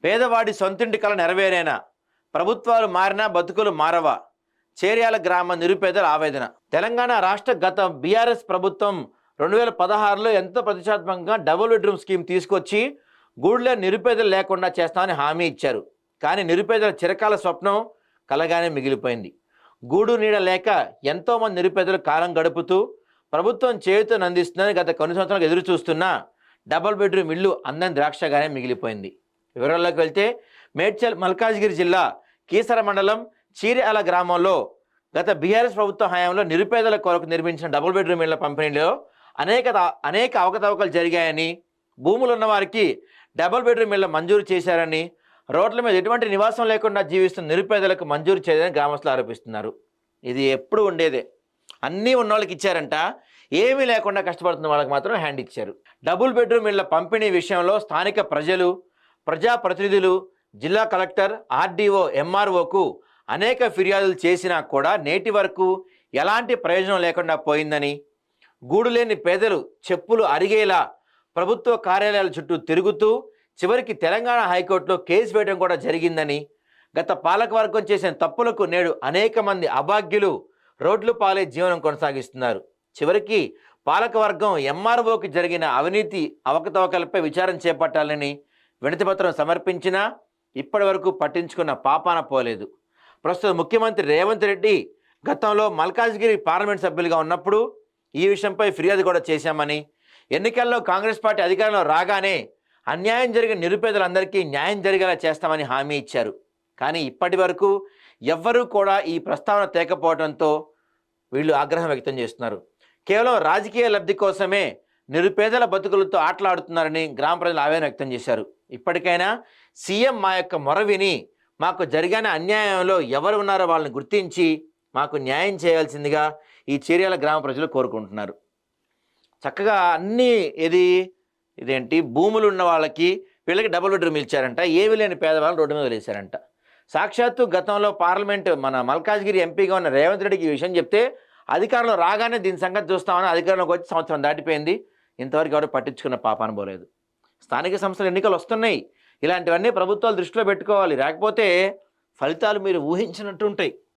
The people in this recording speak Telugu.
పేదవాడి సొంతింటి కల నెరవేరేనా, ప్రభుత్వాలు మారినా బతుకులు మారవా, చేర్యాల గ్రామ నిరుపేదల ఆవేదన. తెలంగాణ రాష్ట్ర గత బీఆర్ఎస్ ప్రభుత్వం 2016లో ఎంతో ప్రతిష్టాత్మకంగా డబుల్ బెడ్రూమ్ స్కీమ్ తీసుకొచ్చి గూడులో నిరుపేదలు లేకుండా చేస్తామని హామీ ఇచ్చారు. కానీ నిరుపేదల చిరకాల స్వప్నం కలగానే మిగిలిపోయింది. గూడు నీడ లేక ఎంతోమంది నిరుపేదలు కాలం గడుపుతూ ప్రభుత్వం చేయూతను అందిస్తుందని గత కొన్ని సంవత్సరాలకు ఎదురు చూస్తున్నా డబుల్ బెడ్రూమ్ ఇల్లు అందని ద్రాక్షగానే మిగిలిపోయింది. వివరాల్లోకి వెళ్తే మేడ్చల్ మల్కాజ్గిరి జిల్లా కీసర మండలం చీర్యాల గ్రామంలో గత బీఆర్ఎస్ ప్రభుత్వ హయాంలో నిరుపేదల కొరకు నిర్మించిన డబుల్ బెడ్రూమ్ ఇళ్ల పంపిణీలో అనేక అవకతవకలు జరిగాయని, భూములు ఉన్న వారికి డబుల్ బెడ్రూమ్ ఇళ్ల మంజూరు చేశారని, రోడ్ల మీద ఎటువంటి నివాసం లేకుండా జీవిస్తున్న నిరుపేదలకు మంజూరు చేయదని గ్రామస్తులు ఆరోపిస్తున్నారు. ఇది ఎప్పుడు ఉండేదే. అన్నీ ఉన్న వాళ్ళకి ఇచ్చారంట, ఏమీ లేకుండా కష్టపడుతున్న వాళ్ళకి మాత్రం హ్యాండ్ ఇచ్చారు. డబుల్ బెడ్రూమ్ ఇళ్ల పంపిణీ విషయంలో స్థానిక ప్రజలు, ప్రజాప్రతినిధులు, జిల్లా కలెక్టర్, ఆర్డీఓ, ఎంఆర్ఓకు అనేక ఫిర్యాదులు చేసినా కూడా నేటి వరకు ఎలాంటి ప్రయోజనం లేకుండా పోయిందని, గూడు లేని పేదలు చెప్పులు అరిగేలా ప్రభుత్వ కార్యాలయాల చుట్టూ తిరుగుతూ చివరికి తెలంగాణ హైకోర్టులో కేసు వేయడం కూడా జరిగిందని, గత పాలకవర్గం చేసిన తప్పులకు నేడు అనేక మంది అభాగ్యులు రోడ్లు పాలే జీవనం కొనసాగిస్తున్నారు. చివరికి పాలకవర్గం ఎంఆర్ఓకి జరిగిన అవినీతి అవకతవకలపై విచారణ చేపట్టాలని వినతిపత్రం సమర్పించినా ఇప్పటి వరకు పట్టించుకున్న పాపాన పోలేదు. ప్రస్తుత ముఖ్యమంత్రి రేవంత్ రెడ్డి గతంలో మల్కాజ్గిరి పార్లమెంట్ సభ్యులుగా ఉన్నప్పుడు ఈ విషయంపై ఫిర్యాదు కూడా చేశామని, ఎన్నికల్లో కాంగ్రెస్ పార్టీ అధికారంలో రాగానే అన్యాయం జరిగిన నిరుపేదలందరికీ న్యాయం జరిగేలా చేస్తామని హామీ ఇచ్చారు. కానీ ఇప్పటి వరకు ఎవ్వరూ కూడా ఈ ప్రస్తావన తేకపోవడంతో వీళ్ళు ఆగ్రహం వ్యక్తం చేస్తున్నారు. కేవలం రాజకీయ లబ్ధి కోసమే నిరుపేదల బతుకులతో ఆటలాడుతున్నారని గ్రామ ప్రజలు ఆవేదన వ్యక్తం చేశారు. ఇప్పటికైనా సీఎం మా యొక్క మొర విని మాకు జరిగిన అన్యాయంలో ఎవరు ఉన్నారో వాళ్ళని గుర్తించి మాకు న్యాయం చేయాల్సిందిగా ఈ చీర్యాల గ్రామ ప్రజలు కోరుకుంటున్నారు. చక్కగా అన్నీ ఇదేంటి భూములు ఉన్న వాళ్ళకి వీళ్ళకి డబుల్ బెడ్రూమ్ ఇచ్చారంట, ఏమీ లేని పేదవాళ్ళని రోడ్డు మీద వదిలేశారంట. సాక్షాత్తు గతంలో పార్లమెంట్ మన మల్కాజ్గిరి ఎంపీగా ఉన్న రేవంత్ రెడ్డికి ఈ విషయం చెప్తే అధికారంలో రాగానే దీని సంగతి చూస్తామని అధికారంలోకి వచ్చి సంవత్సరం దాటిపోయింది, ఇంతవరకు ఎవరు పట్టించుకున్న పాపాన పోలేదు. స్థానిక సంస్థల ఎన్నికలు వస్తున్నాయి, ఇలాంటివన్నీ ప్రభుత్వాలు దృష్టిలో పెట్టుకోవాలి, లేకపోతే ఫలితాలు మీరు ఊహించినట్టు ఉంటాయి.